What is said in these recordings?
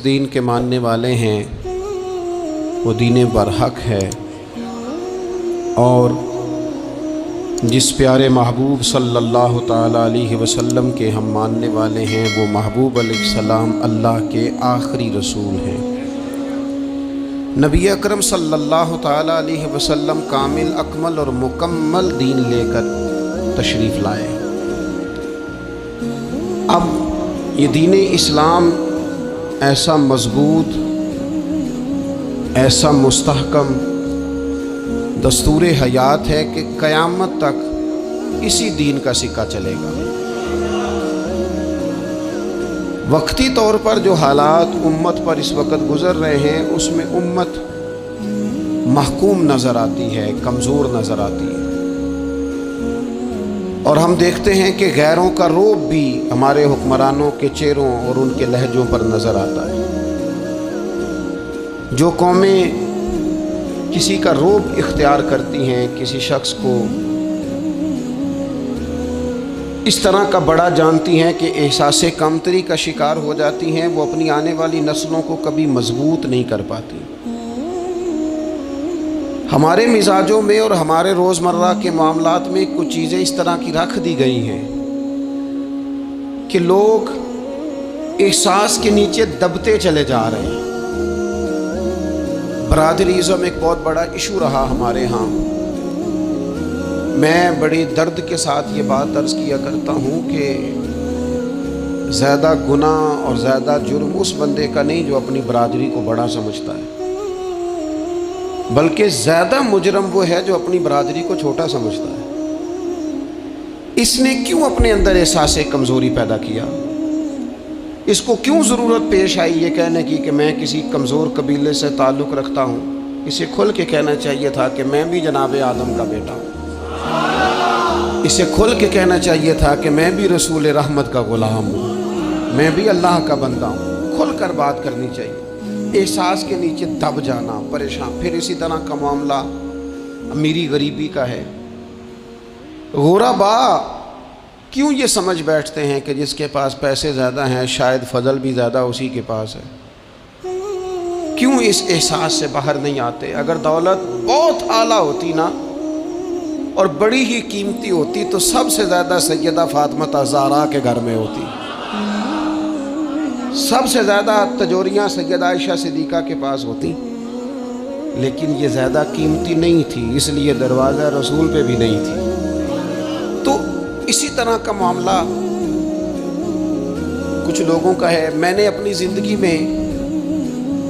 جس دین کے ماننے والے ہیں وہ دین برحق ہے، اور جس پیارے محبوب صلی اللہ تعالیٰ علیہ وسلم کے ہم ماننے والے ہیں وہ محبوب علیہ السلام اللہ کے آخری رسول ہیں۔ نبی اکرم صلی اللہ تعالیٰ علیہ وسلم کامل، اکمل اور مکمل دین لے کر تشریف لائے۔ اب یہ دین اسلام ایسا مضبوط، ایسا مستحکم دستور حیات ہے کہ قیامت تک اسی دین کا سکہ چلے گا۔ وقتی طور پر جو حالات امت پر اس وقت گزر رہے ہیں اس میں امت محکوم نظر آتی ہے، کمزور نظر آتی ہے، اور ہم دیکھتے ہیں کہ غیروں کا رعب بھی ہمارے حکمرانوں کے چہروں اور ان کے لہجوں پر نظر آتا ہے۔ جو قومیں کسی کا رعب اختیار کرتی ہیں، کسی شخص کو اس طرح کا بڑا جانتی ہیں کہ احساس کمتری کا شکار ہو جاتی ہیں، وہ اپنی آنے والی نسلوں کو کبھی مضبوط نہیں کر پاتی۔ ہمارے مزاجوں میں اور ہمارے روزمرہ کے معاملات میں کچھ چیزیں اس طرح کی رکھ دی گئی ہیں کہ لوگ احساس کے نیچے دبتے چلے جا رہے ہیں۔ برادریزم ایک بہت بڑا ایشو رہا ہمارے ہاں۔ میں بڑی درد کے ساتھ یہ بات عرض کیا کرتا ہوں کہ زیادہ گناہ اور زیادہ جرم اس بندے کا نہیں جو اپنی برادری کو بڑا سمجھتا ہے، بلکہ زیادہ مجرم وہ ہے جو اپنی برادری کو چھوٹا سمجھتا ہے۔ اس نے کیوں اپنے اندر احساس کمزوری پیدا کیا؟ اس کو کیوں ضرورت پیش آئی یہ کہنے کی کہ میں کسی کمزور قبیلے سے تعلق رکھتا ہوں؟ اسے کھل کے کہنا چاہیے تھا کہ میں بھی جناب آدم کا بیٹا ہوں۔ اسے کھل کے کہنا چاہیے تھا کہ میں بھی رسول رحمت کا غلام ہوں، میں بھی اللہ کا بندہ ہوں۔ کھل کر بات کرنی چاہیے۔ احساس کے نیچے دب جانا، پریشان، پھر اسی طرح کا معاملہ امیری غریبی کا ہے۔ غربا کیوں یہ سمجھ بیٹھتے ہیں کہ جس کے پاس پیسے زیادہ ہیں شاید فضل بھی زیادہ اسی کے پاس ہے؟ کیوں اس احساس سے باہر نہیں آتے؟ اگر دولت بہت اعلیٰ ہوتی نا اور بڑی ہی قیمتی ہوتی تو سب سے زیادہ سیدہ فاطمہ زہرا کے گھر میں ہوتی، سب سے زیادہ تجوریاں سیدہ عائشہ صدیقہ کے پاس ہوتی، لیکن یہ زیادہ قیمتی نہیں تھی، اس لیے دروازہ رسول پہ بھی نہیں تھی۔ تو اسی طرح کا معاملہ کچھ لوگوں کا ہے۔ میں نے اپنی زندگی میں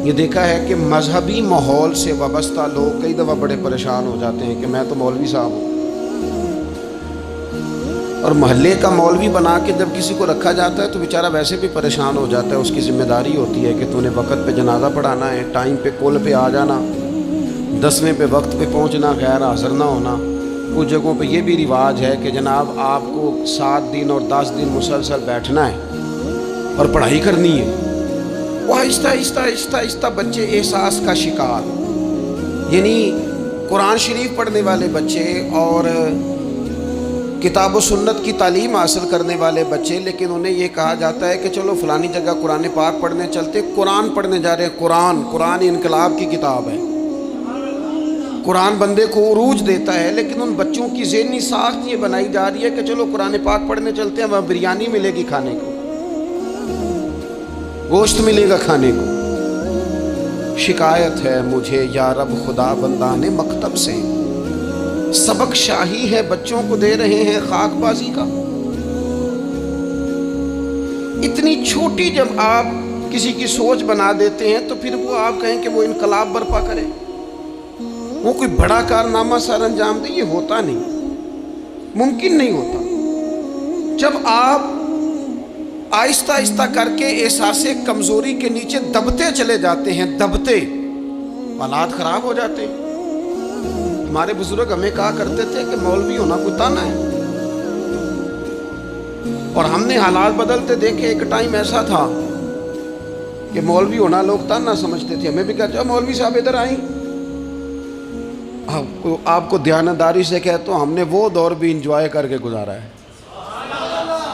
یہ دیکھا ہے کہ مذہبی ماحول سے وابستہ لوگ کئی دفعہ بڑے پریشان ہو جاتے ہیں کہ میں تو مولوی صاحب ہوں، اور محلے کا مولوی بنا کے جب کسی کو رکھا جاتا ہے تو بیچارہ ویسے بھی پریشان ہو جاتا ہے۔ اس کی ذمہ داری ہوتی ہے کہ تو نے وقت پہ جنازہ پڑھانا ہے، ٹائم پہ کول پہ آ جانا، 10ویں پہ وقت پہ پہنچنا، غیر حاضر نہ ہونا۔ کچھ جگہوں پہ یہ بھی رواج ہے کہ جناب آپ کو 7 دن اور 10 دن مسلسل بیٹھنا ہے اور پڑھائی کرنی ہے۔ وہ آہستہ آہستہ آہستہ آہستہ بچے احساس کا شکار، یعنی قرآن شریف پڑھنے والے بچے اور کتاب و سنت کی تعلیم حاصل کرنے والے بچے، لیکن انہیں یہ کہا جاتا ہے کہ چلو فلانی جگہ قرآن پاک پڑھنے چلتے، قرآن پڑھنے جا رہے ہیں۔ قرآن انقلاب کی کتاب ہے، قرآن بندے کو عروج دیتا ہے، لیکن ان بچوں کی ذہنی ساخت یہ بنائی جا رہی ہے کہ چلو قرآن پاک پڑھنے چلتے ہیں، وہاں بریانی ملے گی کھانے کو، گوشت ملے گا کھانے کو۔ شکایت ہے مجھے یا رب خدا بندان مکتب سے، سبق شاہی ہے بچوں کو دے رہے ہیں خاک بازی کا۔ اتنی چھوٹی جب آپ کسی کی سوچ بنا دیتے ہیں تو پھر وہ آپ کہیں کہ وہ انقلاب برپا کرے، وہ کوئی بڑا کارنامہ سر انجام دے، یہ ہوتا نہیں، ممکن نہیں ہوتا۔ جب آپ آہستہ آہستہ کر کے احساس کمزوری کے نیچے دبتے چلے جاتے ہیں، دبتے، حالات خراب ہو جاتے ہیں۔ ہمارے بزرگ ہمیں کہا کرتے تھے کہ مولوی ہونا کوئی تانا ہے، اور ہم نے حالات بدلتے دیکھے۔ ایک ٹائم ایسا تھا کہ مولوی ہونا لوگ تانا سمجھتے تھے، ہمیں بھی کہا مولوی صاحب ادھر آئیں۔ آپ کو دیانتداری سے کہتا ہوں ہم نے وہ دور بھی انجوائے کر کے گزارا ہے۔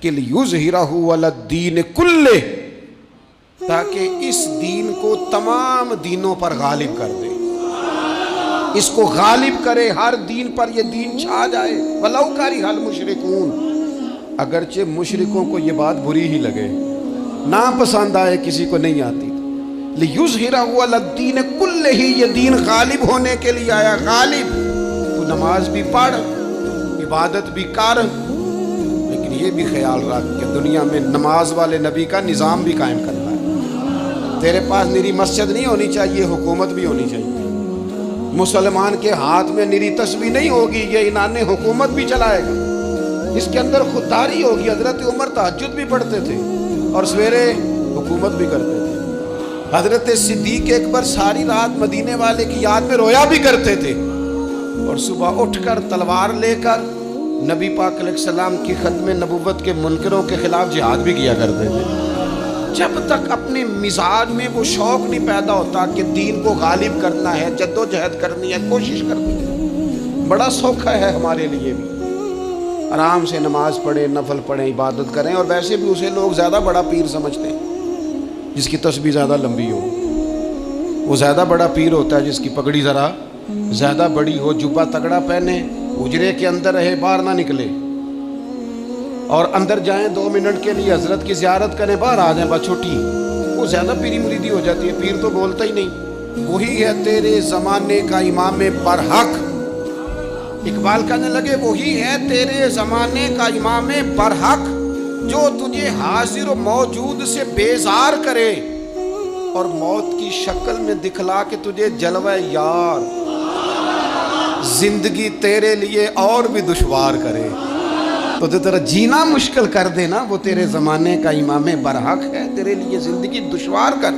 کہ لیظہرہ علی الدین کلہ، تاکہ اس دین کو تمام دینوں پر غالب کر دے، اس کو غالب کرے، ہر دین پر یہ دین چھا جائے۔ وَلَوْ كَرِهَ الْمُشْرِكُونَ، اگرچہ مشرکوں کو یہ بات بری ہی لگے، ناپسند آئے، کسی کو نہیں آتی، لِيُظْهِرَهُ عَلَى الدِّينِ كُلِّهِ، یہ دین غالب ہونے کے لیے آیا۔ غالب، تو نماز بھی پڑھ، عبادت بھی کر، لیکن یہ بھی خیال رکھ کہ دنیا میں نماز والے نبی کا نظام بھی قائم کرنا ہے۔ تیرے پاس نری مسجد نہیں ہونی چاہیے، حکومت بھی ہونی چاہیے۔ مسلمان کے ہاتھ میں نری تسبیح نہیں ہوگی، یہ انان حکومت بھی چلائے گا، اس کے اندر خودداری ہوگی۔ حضرت عمر تہجد بھی پڑھتے تھے اور سویرے حکومت بھی کرتے تھے۔ حضرت صدیق اکبر ساری رات مدینے والے کی یاد میں رویا بھی کرتے تھے، اور صبح اٹھ کر تلوار لے کر نبی پاک علیہ السلام کی ختم نبوت کے منکروں کے خلاف جہاد بھی کیا کرتے تھے۔ جب تک اپنے مزاج میں وہ شوق نہیں پیدا ہوتا کہ دین کو غالب کرنا ہے، جد و جہد کرنی ہے، کوشش کرنی ہے، بڑا سوکھا ہے ہمارے لیے بھی۔ آرام سے نماز پڑھیں، نفل پڑھیں، عبادت کریں، اور ویسے بھی اسے لوگ زیادہ بڑا پیر سمجھتے ہیں جس کی تسبیح زیادہ لمبی ہو۔ وہ زیادہ بڑا پیر ہوتا ہے جس کی پگڑی ذرا زیادہ بڑی ہو، جبہ تگڑا پہنے، حجرے کے اندر رہے، باہر نہ نکلے، اور اندر جائیں 2 منٹ کے لیے حضرت کی زیارت کریں، باہر آ جائیں، بات چھوٹی، وہ زیادہ پیری مریدی ہو جاتی ہے۔ پیر تو بولتا ہی نہیں۔ وہی ہے تیرے زمانے کا امام برحق، اقبال کہنے لگے وہی ہے تیرے زمانے کا امام برحق، جو تجھے حاضر و موجود سے بیزار کرے اور موت کی شکل میں دکھلا کے تجھے جلوہ یار، زندگی تیرے لیے اور بھی دشوار کرے، تو تیرا جینا مشکل کر دینا، وہ تیرے زمانے کا امام برحق ہے، تیرے لیے زندگی دشوار کر۔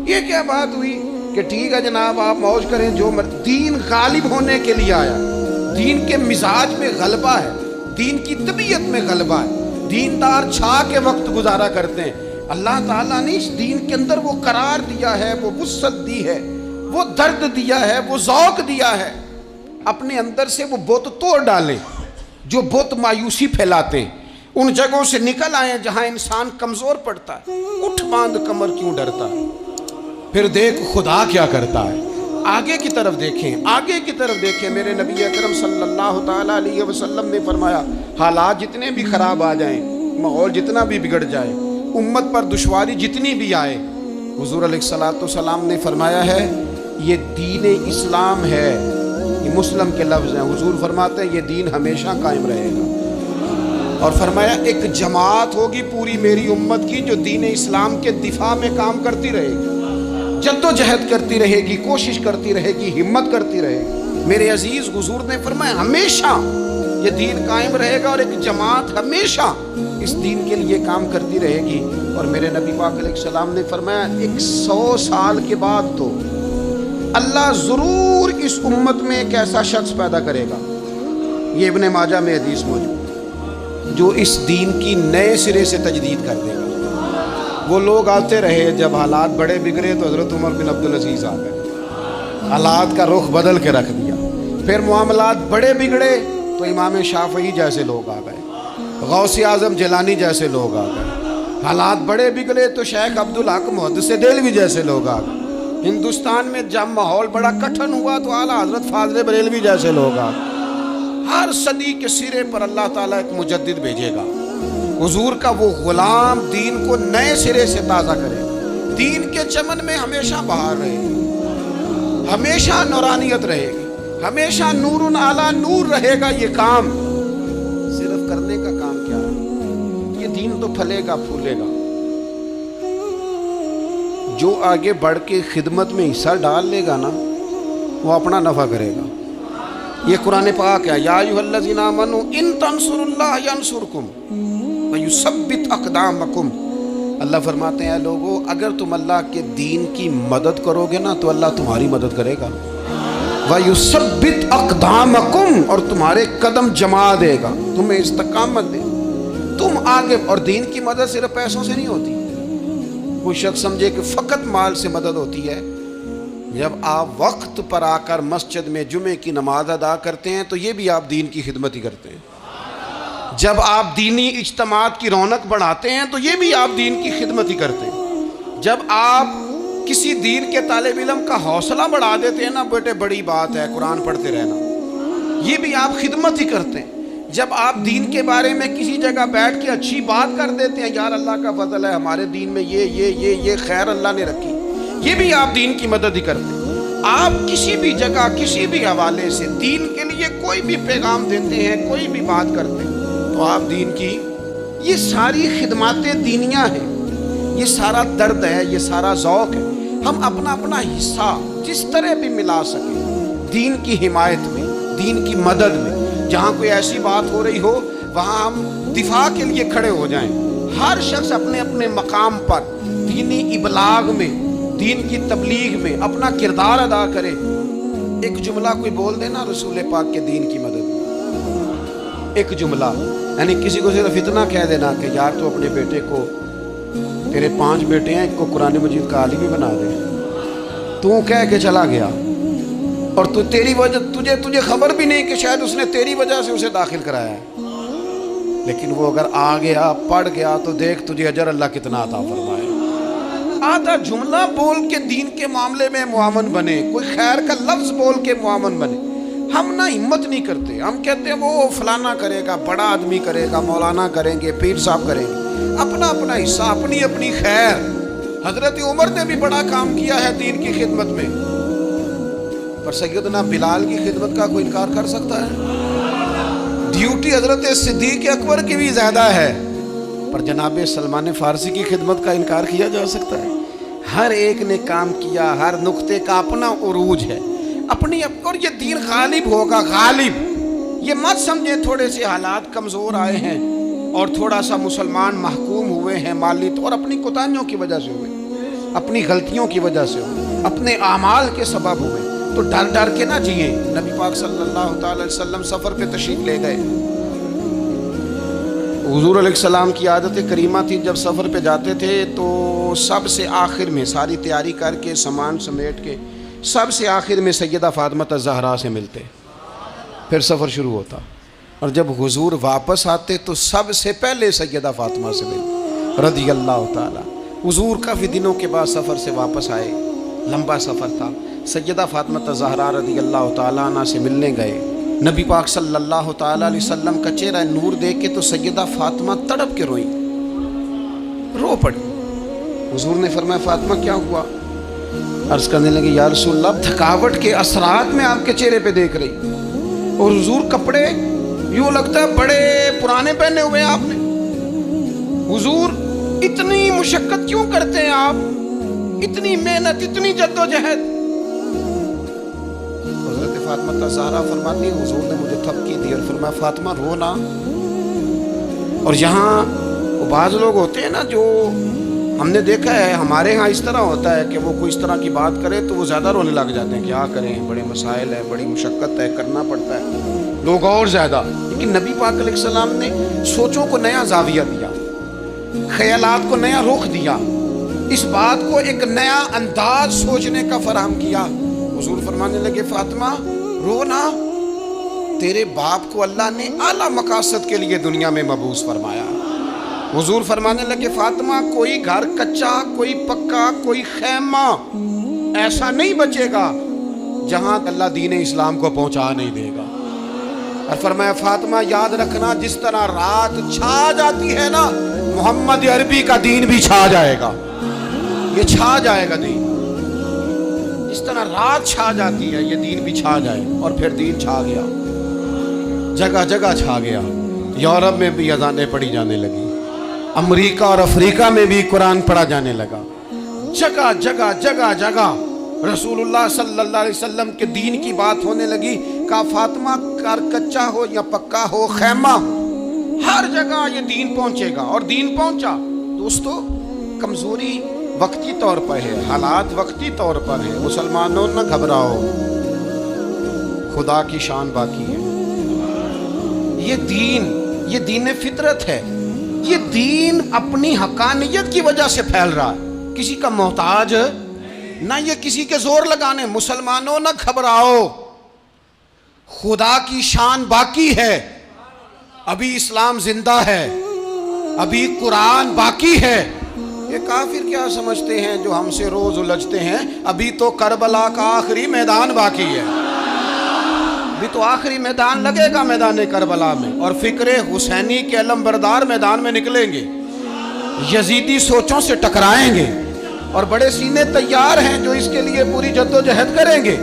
یہ کیا بات ہوئی کہ ٹھیک ہے جناب آپ موج کریں جو دین غالب ہونے کے لیے آیا، دین کے مزاج میں غلبہ ہے، دین کی طبیعت میں غلبہ ہے، دیندار چھا کے وقت گزارا کرتے ہیں۔ اللہ تعالیٰ نے اس دین کے اندر وہ قرار دیا ہے، وہ وسعت دی ہے، وہ درد دیا ہے، وہ ذوق دیا ہے۔ اپنے اندر سے وہ بت توڑ ڈالیں جو بت مایوسی پھیلاتے ہیں، ان جگہوں سے نکل آئیں جہاں انسان کمزور پڑتا ہے۔ اٹھ باندھ کمر کیوں ڈرتا ہے، پھر دیکھ خدا کیا کرتا ہے۔ آگے کی طرف دیکھیں، آگے کی طرف دیکھیں۔ میرے نبی اکرم صلی اللہ تعالیٰ علیہ وسلم نے فرمایا حالات جتنے بھی خراب آ جائیں، ماحول جتنا بھی بگڑ جائے، امت پر دشواری جتنی بھی آئے، حضور علیہ الصلوۃ والسلام نے فرمایا ہے یہ دین اسلام ہے، یہ مسلم کے لفظ ہیں۔ حضور فرماتے ہیں یہ دین ہمیشہ قائم رہے گا، اور فرمایا ایک جماعت ہوگی پوری میری امت کی جو دین اسلام کے دفاع میں کام کرتی رہے گی، جد و جہد کرتی رہے گی، کوشش کرتی رہے گی، ہمت کرتی رہے گی۔ میرے عزیز حضور نے فرمایا ہمیشہ یہ دین قائم رہے گا، اور ایک جماعت ہمیشہ اس دین کے لیے کام کرتی رہے گی۔ اور میرے نبی پاک علیہ السلام نے فرمایا 100 سال کے بعد تو اللہ ضرور اس امت میں ایک ایسا شخص پیدا کرے گا، یہ ابن ماجہ میں حدیث موجود، جو اس دین کی نئے سرے سے تجدید کر دے گا۔ وہ لوگ آتے رہے، جب حالات بڑے بگڑے تو حضرت عمر بن عبدالعزیز آ گئے، حالات کا رخ بدل کے رکھ دیا۔ پھر معاملات بڑے بگڑے تو امام شافعی جیسے لوگ آ گئے، غوث اعظم جیلانی جیسے لوگ آ گئے۔ حالات بڑے بگڑے تو شیخ عبدالحق محدث دہلوی جیسے لوگ آ گئے۔ ہندوستان میں جب ماحول بڑا کٹھن ہوا تو اعلیٰ حضرت فاضل بریلوی جیسے لوگ آ گئے۔ ہر صدی کے سرے پر اللہ تعالیٰ ایک مجدد بھیجے گا، حضور کا وہ غلام دین کو نئے سرے سے تازہ کرے، دین کے چمن میں ہمیشہ بہار رہے گی، ہمیشہ نورانیت رہے گی، ہمیشہ نور اعلیٰ نور رہے گا۔ یہ کام صرف کرنے کا کام کیا ہے، یہ دین تو پھلے گا پھولے گا۔ جو آگے بڑھ کے خدمت میں حصہ ڈال لے گا نا، وہ اپنا نفع کرے گا۔ یہ قرآن پاک ہے، یا ایھا الذین آمنوا ان تنصروا اللہ ینصرکم ویثبت اقدامکم۔ اللہ فرماتے ہیں اے لوگو اگر تم اللہ کے دین کی مدد کرو گے نا تو اللہ تمہاری مدد کرے گا، ویثبت اقدامکم، اور تمہارے قدم جما دے گا، تمہیں استقامت دے۔ تم آگے، اور دین کی مدد صرف پیسوں سے نہیں ہوتی۔ کوئی شخص سمجھے کہ فقط مال سے مدد ہوتی ہے، جب آپ وقت پر آ کر مسجد میں جمعے کی نماز ادا کرتے ہیں تو یہ بھی آپ دین کی خدمت ہی کرتے ہیں۔ جب آپ دینی اجتماعات کی رونق بڑھاتے ہیں تو یہ بھی آپ دین کی خدمت ہی کرتے ہیں. جب آپ کسی دین کے طالب علم کا حوصلہ بڑھا دیتے ہیں نا، بیٹے بڑی بات ہے قرآن پڑھتے رہنا، یہ بھی آپ خدمت ہی کرتے ہیں. جب آپ دین کے بارے میں کسی جگہ بیٹھ کے اچھی بات کر دیتے ہیں، یار اللہ کا فضل ہے ہمارے دین میں یہ خیر اللہ نے رکھی، یہ بھی آپ دین کی مدد ہی کرتے ہیں. آپ کسی بھی جگہ کسی بھی حوالے سے دین کے لیے کوئی بھی پیغام دیتے ہیں، کوئی بھی بات کرتے ہیں، تو آپ دین کی یہ ساری خدمات دینیاں ہیں، یہ سارا درد ہے، یہ سارا ذوق ہے. ہم اپنا اپنا حصہ جس طرح بھی ملا سکیں دین کی حمایت میں، دین کی مدد میں. جہاں کوئی ایسی بات ہو رہی ہو وہاں ہم دفاع کے لیے کھڑے ہو جائیں. ہر شخص اپنے اپنے مقام پر دینی ابلاغ میں، دین کی تبلیغ میں اپنا کردار ادا کرے. ایک جملہ کوئی بول دینا رسول پاک کے دین کی مدد میں، ایک جملہ، یعنی کسی کو صرف اتنا کہہ دینا کہ یار تو اپنے بیٹے کو، تیرے 5 بیٹے ہیں، ایک کو قرآن مجید کا عالم بھی بنا دے. تو کہہ کے چلا گیا اور تو تیری وجہ تجھے خبر بھی نہیں کہ شاید اس نے تیری وجہ سے اسے داخل کرایا ہے. لیکن وہ اگر آ گیا پڑھ گیا تو دیکھ تجھے اجر اللہ کتنا عطا فرمائے. آدھا جملہ بول کے دین کے معاملے میں معاون بنے، کوئی خیر کا لفظ بول کے معاون بنے. ہم نہ ہمت نہیں کرتے، ہم کہتے ہیں وہ فلانا کرے گا، بڑا آدمی کرے گا، مولانا کریں گے، پیر صاحب کریں گے. اپنا اپنا حصہ، اپنی اپنی خیر. حضرت عمر نے بھی بڑا کام کیا ہے دین کی خدمت میں، پر سیدنا بلال کی خدمت کا کوئی انکار کر سکتا ہے؟ ڈیوٹی حضرت صدیق اکبر کی بھی زیادہ ہے، پر جناب سلمان فارسی کی خدمت کا انکار کیا جا سکتا ہے؟ ہر ایک نے کام کیا، ہر نقطے کا اپنا عروج ہے، اپنی. اور یہ دین غالب ہوگا، غالب. یہ مت سمجھیں تھوڑے سے حالات کمزور آئے ہیں اور تھوڑا سا مسلمان محکوم ہوئے ہیں مالی طور، اپنی کوتاہیوں کی وجہ سے ہوئے، اپنی غلطیوں کی وجہ سے ہوئے، اپنے اعمال کے سبب ہوئے. تو ڈر ڈر کے نہ جئیں. نبی پاک صلی اللہ تعالی علیہ وسلم سفر پہ تشریف لے گئے. حضور علیہ السلام کی عادت کریمہ تھی جب سفر پہ جاتے تھے تو سب سے آخر میں ساری تیاری کر کے سامان سمیٹ کے سب سے آخر میں سیدہ فاطمہ الزہرا سے ملتے، پھر سفر شروع ہوتا. اور جب حضور واپس آتے تو سب سے پہلے سیدہ فاطمہ سے ملتے رضی اللہ تعالی. حضور کافی دنوں کے بعد سفر سے واپس آئے، لمبا سفر تھا. سیدہ فاطمہ الزہرا رضی اللہ تعالیٰ عنہ سے ملنے گئے. نبی پاک صلی اللہ تعالیٰ علیہ وسلم کا چہرہ نور دیکھ کے تو سیدہ فاطمہ تڑپ کے روئی، رو پڑی. حضور نے فرمایا فاطمہ کیا ہوا؟ عرض کرنے لگے یا رسول اللہ تھکاوٹ کے اثرات میں آپ کے چہرے پہ دیکھ رہی، اور حضور کپڑے یوں لگتا ہے بڑے پرانے پہنے ہوئے آپ نے. حضور اتنی مشقت کیوں کرتے ہیں آپ، اتنی محنت، اتنی جدوجہد؟ حضرت فاطمہ الزہرا فرماتی ہے حضور نے مجھے تھپکی دی اور فرمایا فاطمہ رو نا. اور یہاں بعض لوگ ہوتے ہیں نا جو ہم نے دیکھا ہے، ہمارے ہاں اس طرح ہوتا ہے کہ وہ کوئی اس طرح کی بات کرے تو وہ زیادہ رونے لگ جاتے ہیں. کیا کریں، بڑے مسائل ہیں، بڑی مشقت ہے، کرنا پڑتا ہے، لوگ اور زیادہ. لیکن نبی پاک علیہ السلام نے سوچوں کو نیا زاویہ دیا، خیالات کو نیا رخ دیا، اس بات کو ایک نیا انداز سوچنے کا فراہم کیا. حضور فرمانے لگے فاطمہ رو نا، تیرے باپ کو اللہ نے اعلیٰ مقاصد کے لیے دنیا میں مبعوث فرمایا. حضور فرمانے لگے فاطمہ کوئی گھر کچا، کوئی پکا، کوئی خیمہ ایسا نہیں بچے گا جہاں اللہ دین اسلام کو پہنچا نہیں دے گا. اور فرمایا فاطمہ یاد رکھنا جس طرح رات چھا جاتی ہے نا، محمد عربی کا دین بھی چھا جائے گا، یہ چھا جائے گا دین. جس طرح رات چھا جاتی ہے یہ دین بھی چھا جائے. اور پھر دین چھا گیا، جگہ جگہ چھا گیا. یورپ میں بھی اذانیں پڑھی جانے لگی، امریکہ اور افریقہ میں بھی قرآن پڑھا جانے لگا. جگہ جگہ جگہ جگہ رسول اللہ صلی اللہ علیہ وسلم کے دین کی بات ہونے لگی. کہا فاطمہ گھر کچا ہو یا پکا ہو، خیمہ ہو، ہر جگہ یہ دین پہنچے گا. اور دین پہنچا. دوستو کمزوری وقتی طور پر ہے، حالات وقتی طور پر ہیں. مسلمانوں نہ گھبراؤ، خدا کی شان باقی ہے. یہ دین فطرت ہے. یہ دین اپنی حقانیت کی وجہ سے پھیل رہا ہے، کسی کا محتاج نہ یہ کسی کے زور لگانے. مسلمانوں نہ گھبراؤ، خدا کی شان باقی ہے. ابھی اسلام زندہ ہے, ابھی قرآن باقی ہے. یہ کافر کیا سمجھتے ہیں جو ہم سے روز الجھتے ہیں, ابھی تو کربلا کا آخری میدان باقی ہے, ابھی تو آخری میدان لگے گا میدان کربلا میں, اور فکر حسینی کے علمبردار میدان میں نکلیں گے, یزیدی سوچوں سے ٹکرائیں گے, اور بڑے سینے تیار ہیں جو اس کے لیے پوری جدوجہد کریں گے.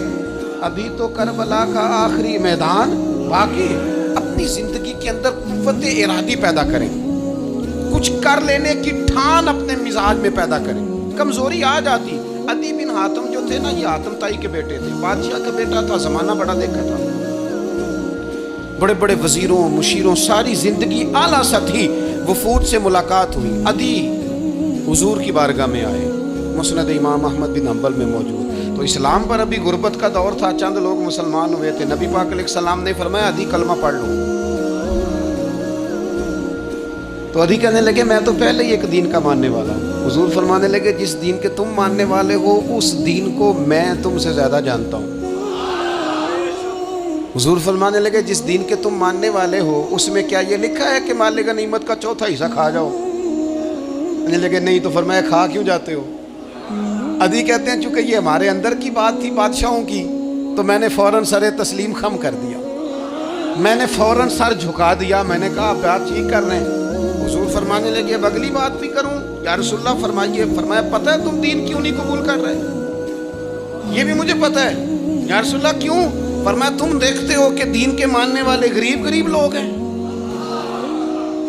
ابھی تو کربلا کا آخری میدان باقی ہے. اپنی زندگی کے اندر قوت ارادی پیدا کریں, کچھ کر لینے کی ٹھان اپنے مزاج میں پیدا کریں. کمزوری آ جاتی. عدی بن حاتم جو تھے نا, یہ حاتم تائی کے بیٹے تھے, بادشاہ کا بیٹا تھا, زمانہ بڑا دیکھا تھا, بڑے بڑے وزیروں مشیروں, ساری زندگی اعلیٰ سطحی وفود سے ملاقات ہوئی. عدی حضور کی بارگاہ میں آئے, مسند امام احمد بن حنبل میں موجود. تو اسلام پر ابھی غربت کا دور تھا, چند لوگ مسلمان ہوئے تھے. نبی پاک علیہ السلام نے فرمایا عدی کلمہ پڑھ لو. تو عدی کہنے لگے میں تو پہلے ہی ایک دین کا ماننے والا ہوں. حضور فرمانے لگے جس دین کے تم ماننے والے ہو اس دین کو میں تم سے زیادہ جانتا ہوں. حضور فرمانے لگے جس دین کے تم ماننے والے ہو اس میں کیا یہ لکھا ہے کہ مال غنیمت کا چوتھا حصہ کھا جاؤ؟ کہنے لگے نہیں. تو فرمایا کھا کیوں جاتے ہو؟ عدی کہتے ہیں چونکہ یہ ہمارے اندر کی بات تھی بادشاہوں کی, تو میں نے فوراً سر تسلیم خم کر دیا, میں نے فوراً سر جھکا دیا. میں نے کہا بات ٹھیک کر رہے ہیں. حضور فرمانے لگے اب اگلی بات بھی کروں یا رسول اللہ فرمائیے. فرمایا پتہ ہے تم دین کیوں نہیں قبول کر رہے؟ یہ بھی مجھے پتہ ہے. یا رسول اللہ کیوں؟ فرمایا تم دیکھتے ہو کہ دین کے ماننے والے غریب غریب لوگ ہیں,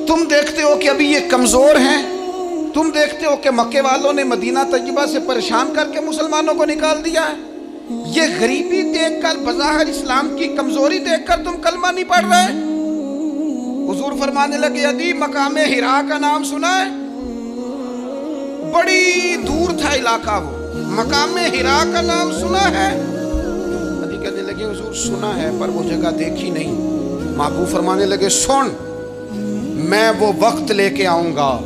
تم دیکھتے ہو کہ ابھی یہ کمزور ہیں, تم دیکھتے ہو کہ مکے والوں نے مدینہ طیبہ سے پریشان کر کے مسلمانوں کو نکال دیا ہے. یہ غریبی دیکھ کر, بظاہر اسلام کی کمزوری دیکھ کر تم کلمہ نہیں پڑھ رہے. حضور فرمانے لگے عدی مقام ہرا کا نام سنا ہے؟ بڑی دور تھا علاقہ وہ, مقام ہرا کا نام سنا ہے؟ عدی کہنے لگے حضور سنا ہے پر وہ جگہ دیکھی نہیں. محبوب فرمانے لگے سن, میں وہ وقت لے کے آؤں گا,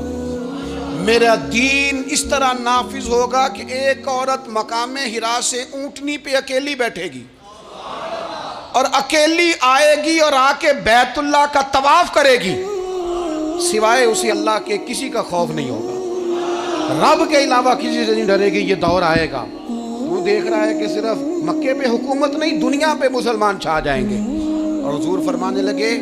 میرا دین اس طرح نافذ ہوگا کہ ایک عورت مقام ہرا سے اونٹنی پہ اکیلی بیٹھے گی اور اکیلی آئے گی اور آ کے بیت اللہ کا طواف کرے گی, سوائے اسے اللہ کے کسی کا خوف نہیں ہوگا, رب کے علاوہ کسی سے نہیں ڈرے گی. یہ دور آئے گا. تو دیکھ رہا ہے کہ صرف مکے پہ حکومت نہیں دنیا پہ مسلمان چھا جائیں گے. اور حضور فرمانے لگے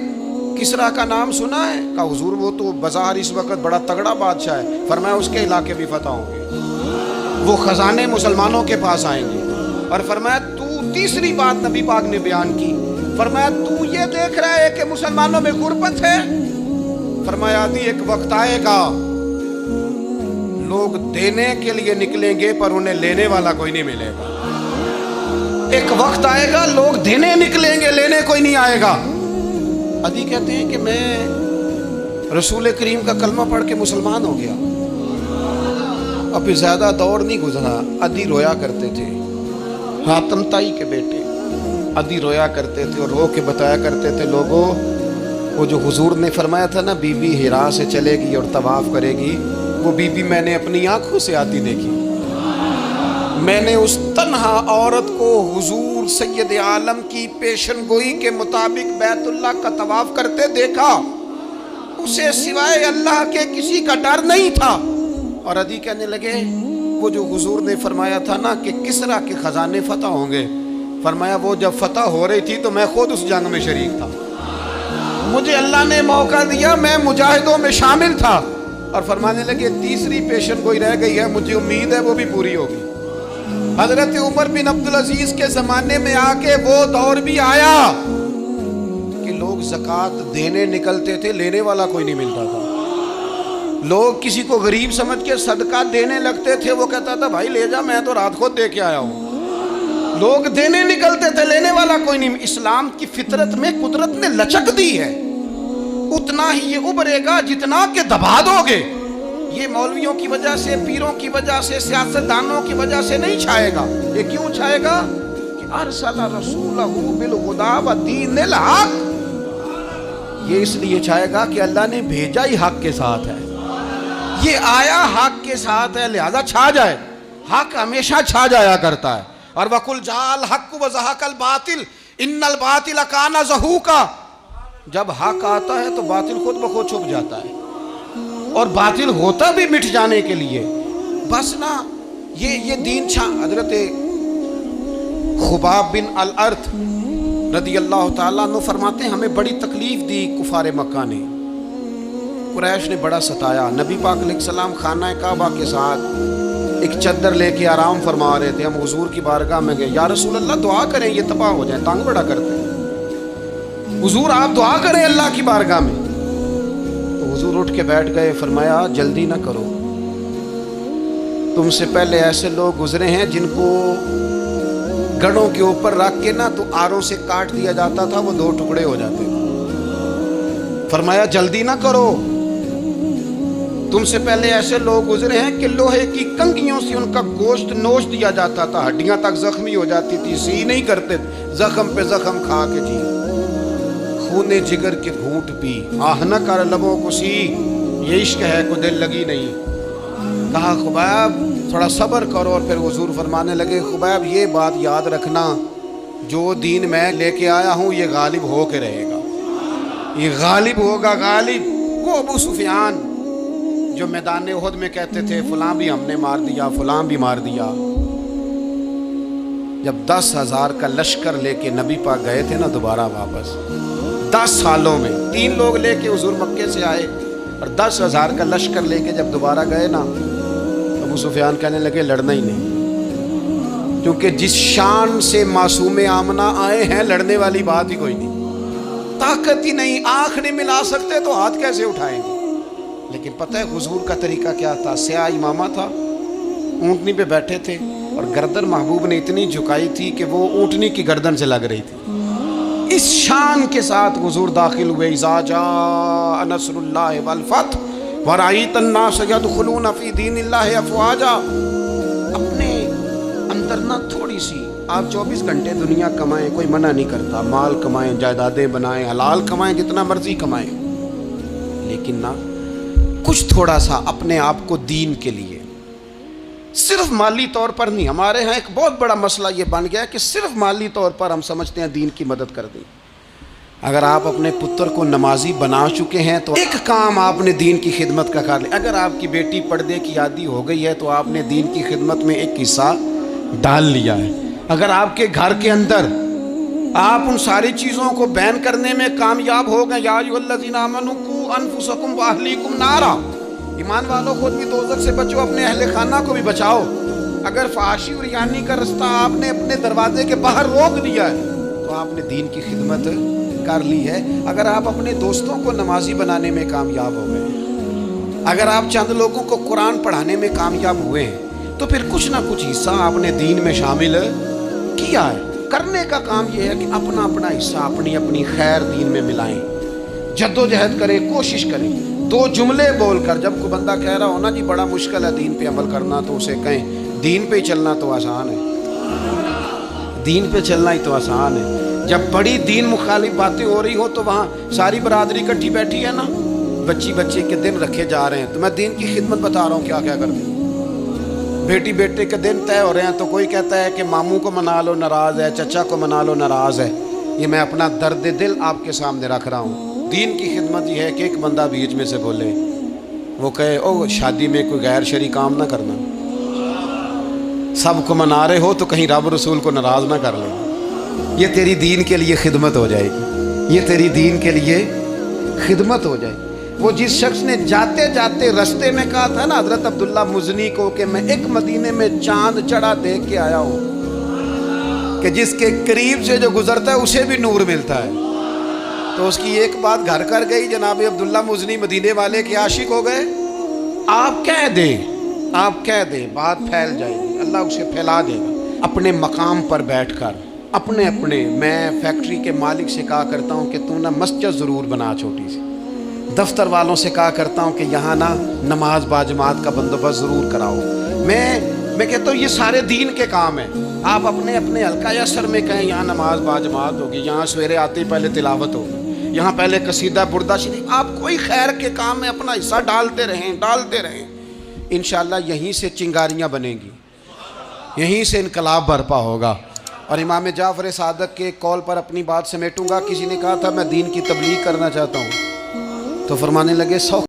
کسرا کا نام سنا ہے؟ کہا حضور وہ تو بظاہر اس وقت بڑا تگڑا بادشاہ ہے. فرمایا اس کے علاقے بھی فتح ہوں گے, وہ خزانے مسلمانوں کے پاس آئیں گے. اور فرمایا تو تیسری بات نبی پاک نے بیان کی, فرمایا تو یہ دیکھ رہا ہے کہ مسلمانوں میں غربت ہے؟ فرمایا دی ایک وقت آئے گا لوگ دینے کے لیے نکلیں گے پر انہیں لینے والا کوئی نہیں ملے گا. ایک وقت آئے گا لوگ دینے نکلیں گے لینے کوئی نہیں آئے گا. عدی کہتے ہیں کہ میں رسول کریم کا کلمہ پڑھ کے مسلمان ہو گیا. ابھی زیادہ دور نہیں گزرا, عدی رویا کرتے تھے, حاتم تائی کے بیٹے عدی رویا کرتے تھے اور رو کے بتایا کرتے تھے لوگوں وہ جو حضور نے فرمایا تھا نا بی بی ہرا سے چلے گی اور طواف کرے گی, وہ بی بی میں نے اپنی آنکھوں سے آتی دیکھی. میں نے اس تنہا عورت کو حضور سید عالم کی پیشن گوئی کے مطابق بیت اللہ کا طواف کرتے دیکھا, اسے سوائے اللہ کے کسی کا ڈر نہیں تھا. اور عدی کہنے لگے وہ جو حضور نے فرمایا تھا نا کہ کسرا کے خزانے فتح ہوں گے, فرمایا وہ جب فتح ہو رہی تھی تو میں خود اس جنگ میں شریک تھا, مجھے اللہ نے موقع دیا, میں مجاہدوں میں شامل تھا. اور فرمانے لگے تیسری پیشن گوئی رہ گئی ہے, مجھے امید ہے وہ بھی پوری ہوگی. حضرت عمر بن عبدالعزیز کے زمانے میں آ کے وہ دور بھی آیا کہ لوگ زکوٰۃ دینے نکلتے تھے, لینے والا کوئی نہیں ملتا تھا. لوگ کسی کو غریب سمجھ کے صدقہ دینے لگتے تھے, وہ کہتا تھا بھائی لے جا, میں تو رات خود دے کے آیا ہوں. لوگ دینے نکلتے تھے, لینے والا کوئی نہیں. اسلام کی فطرت میں قدرت نے لچک دی ہے, اتنا ہی یہ ابھرے گا جتنا کہ دبا دو گے. یہ مولویوں کی وجہ سے, پیروں کی وجہ سے, سیاستدانوں کی وجہ سے نہیں چھائے گا. یہ کیوں چھائے گا کہ ارسل رسولہ بالہدی ودین الحق, یہ اس لیے چھائے گا کہ اللہ نے بھیجا ہی حق کے ساتھ ہے, یہ آیا حق کے ساتھ ہے, لہذا چھا جائے. حق ہمیشہ چھا جایا کرتا ہے. اور وَقُلْ جَاءَ الْحَقُّ وَزَهَقَ الْبَاطِلُ إِنَّ الْبَاطِلَ كَانَ زَهُوقًا, جب حق آتا ہے تو باطل خود بخود چھپ جاتا ہے، اور باطل ہوتا بھی مٹ جانے کے لیے بس نا یہ دین حضرت خباب بن الارت رضی اللہ تعالیٰ عنہ فرماتے ہیں ہمیں بڑی تکلیف دی کفار مکہ نے، قریش نے بڑا ستایا۔ نبی پاک علیہ السلام خانہ کعبہ کے ساتھ ایک چادر لے کے آرام فرما رہے تھے، ہم حضور کی بارگاہ میں گئے، یا رسول اللہ دعا کریں یہ تباہ ہو جائیں، تانگ بڑا کرتے ہیں، حضور آپ دعا کریں اللہ کی بارگاہ میں۔ تو حضور اٹھ کے بیٹھ گئے، فرمایا جلدی نہ کرو، تم سے پہلے ایسے لوگ گزرے ہیں جن کو گڑھوں کے اوپر رکھ کے نا تو آروں سے کاٹ دیا جاتا تھا، وہ 2 ٹکڑے ہو جاتے تھے۔ فرمایا جلدی نہ کرو، تم سے پہلے ایسے لوگ گزرے ہیں کہ لوہے کی کنگھیوں سے ان کا گوشت نوچ دیا جاتا تھا، ہڈیاں تک زخمی ہو جاتی تھی، سی نہیں کرتے، زخم پہ زخم کھا کے جی خون جگر کے گھونٹ پی، آہ نہ کر لبوں کو سی، یہ عشق ہے کو دل لگی نہیں۔ کہا خبیب تھوڑا صبر کرو، اور پھر حضور فرمانے لگے خبیب یہ بات یاد رکھنا، جو دین میں لے کے آیا ہوں یہ غالب ہو کے رہے گا، یہ غالب ہوگا، غالب۔ وہ ابو سفیان جو میدان احد میں کہتے تھے فلاں بھی ہم نے مار دیا، فلاں بھی مار دیا، جب 10,000 کا لشکر لے کے نبی پاک گئے تھے نا دوبارہ واپس، 10 سالوں میں 3 لوگ لے کے حضور مکے سے آئے، اور 10,000 کا لشکر لے کے جب دوبارہ گئے نا، ابو سفیان کہنے لگے لڑنا ہی نہیں، کیونکہ جس شان سے معصوم آمنہ آئے ہیں لڑنے والی بات ہی کوئی نہیں، طاقت ہی نہیں، آنکھ نہیں ملا سکتے تو ہاتھ کیسے اٹھائیں گے۔ لیکن پتہ ہے حضور کا طریقہ کیا تھا؟ سیاہ امامہ تھا، اونٹنی پہ بیٹھے تھے، اور گردن محبوب نے اتنی جھکائی تھی کہ وہ اونٹنی کی گردن سے لگ رہی تھی۔ اس شان کے ساتھ حضور داخل ہوئے، اذا جاء نصر اللہ والفتح ورأیت الناس یدخلون فی دین اللہ افواجا۔ اپنے اندر نہ تھوڑی سی، آپ 24 گھنٹے دنیا کمائیں، کوئی منع نہیں کرتا، مال کمائیں، جائیدادیں بنائیں، حلال کمائیں، جتنا مرضی کمائیں، لیکن نہ کچھ تھوڑا سا اپنے آپ کو دین کے لیے، صرف مالی طور پر نہیں۔ ہمارے ہاں ایک بہت بڑا مسئلہ یہ بن گیا کہ صرف مالی طور پر ہم سمجھتے ہیں دین کی مدد کر دیں۔ اگر آپ اپنے پتر کو نمازی بنا چکے ہیں تو ایک کام آپ نے دین کی خدمت کا کر لیا۔ اگر آپ کی بیٹی پردے کی عادی ہو گئی ہے تو آپ نے دین کی خدمت میں ایک حصہ ڈال لیا ہے۔ اگر آپ کے گھر کے اندر آپ ان ساری چیزوں کو بین کرنے میں کامیاب ہو گئے، یا ایھا الذین آمنوا قوا انفسکم واہلیکم نارا، ایمان والوں خود بھی دوزخ سے بچو، اپنے اہل خانہ کو بھی بچاؤ۔ اگر فحاشی اور ریانی کا رستہ آپ نے اپنے دروازے کے باہر روک دیا ہے تو آپ نے دین کی خدمت کر لی ہے۔ اگر آپ اپنے دوستوں کو نمازی بنانے میں کامیاب ہو گئے، اگر آپ چند لوگوں کو قرآن پڑھانے میں کامیاب ہوئے ہیں، تو پھر کچھ نہ کچھ حصہ آپ نے دین میں شامل کیا ہے۔ کرنے کا کام یہ ہے کہ اپنا اپنا حصہ، اپنی اپنی خیر دین میں ملائیں، جدوجہد کریں، کوشش کریں۔ 2 جملے بول کر، جب کوئی بندہ کہہ رہا ہونا جی بڑا مشکل ہے دین پہ عمل کرنا، تو اسے کہیں دین پہ چلنا تو آسان ہے، دین پہ چلنا ہی تو آسان ہے۔ جب بڑی دین مخالف باتیں ہو رہی ہو تو وہاں ساری برادری کٹھی بیٹھی ہے نا، بچے کے دن رکھے جا رہے ہیں، تو میں دین کی خدمت بتا رہا ہوں کیا کرتے ہیں۔ بیٹے کے دن طے ہو رہے ہیں تو کوئی کہتا ہے کہ ماموں کو منا لو ناراض ہے، چچا کو منا لو ناراض ہے۔ یہ میں اپنا درد دل آپ کے سامنے رکھ رہا ہوں۔ دین کی خدمت یہ ہے کہ ایک بندہ بیچ میں سے بولے، وہ کہے او شادی میں کوئی غیر شرعی کام نہ کرنا، سب کو منا رہے ہو تو کہیں رب رسول کو ناراض نہ کر لیں۔ یہ تیری دین کے لیے خدمت ہو جائے گی، یہ تیری دین کے لیے خدمت ہو جائے گی۔ وہ جس شخص نے جاتے جاتے رستے میں کہا تھا نا حضرت عبداللہ مزنی کو کہ میں ایک مدینے میں چاند چڑھا دیکھ کے آیا ہوں کہ جس کے قریب سے جو گزرتا ہے اسے بھی نور ملتا ہے، تو اس کی ایک بات گھر کر گئی، جناب عبداللہ مزنی مدینے والے کے عاشق ہو گئے۔ آپ کہہ دیں بات پھیل جائے گی، اللہ اسے پھیلا دے گا۔ اپنے مقام پر بیٹھ کر اپنے میں فیکٹری کے مالک سے کہا کرتا ہوں کہ تو نا مسجد ضرور بنا چھوٹی سی، دفتر والوں سے کہا کرتا ہوں کہ یہاں نا نماز باجماعت کا بندوبست ضرور کراؤ۔ میں کہتا ہوں یہ سارے دین کے کام ہیں۔ آپ اپنے حلقہ یا سر میں کہیں یہاں نماز باجماعت ہوگی، یہاں سویرے آتے ہی پہلے تلاوت ہوگی، یہاں پہلے قصیدہ بردہ شریف، آپ کوئی خیر کے کام میں اپنا حصہ ڈالتے رہیں، انشاءاللہ یہیں سے چنگاریاں بنیں گی، یہیں سے انقلاب برپا ہوگا۔ اور امام جعفر صادق کے کال پر اپنی بات سمیٹوں گا. کسی نے کہا تھا میں دین کی تبلیغ کرنا چاہتا ہوں, تو فرمانے لگے 100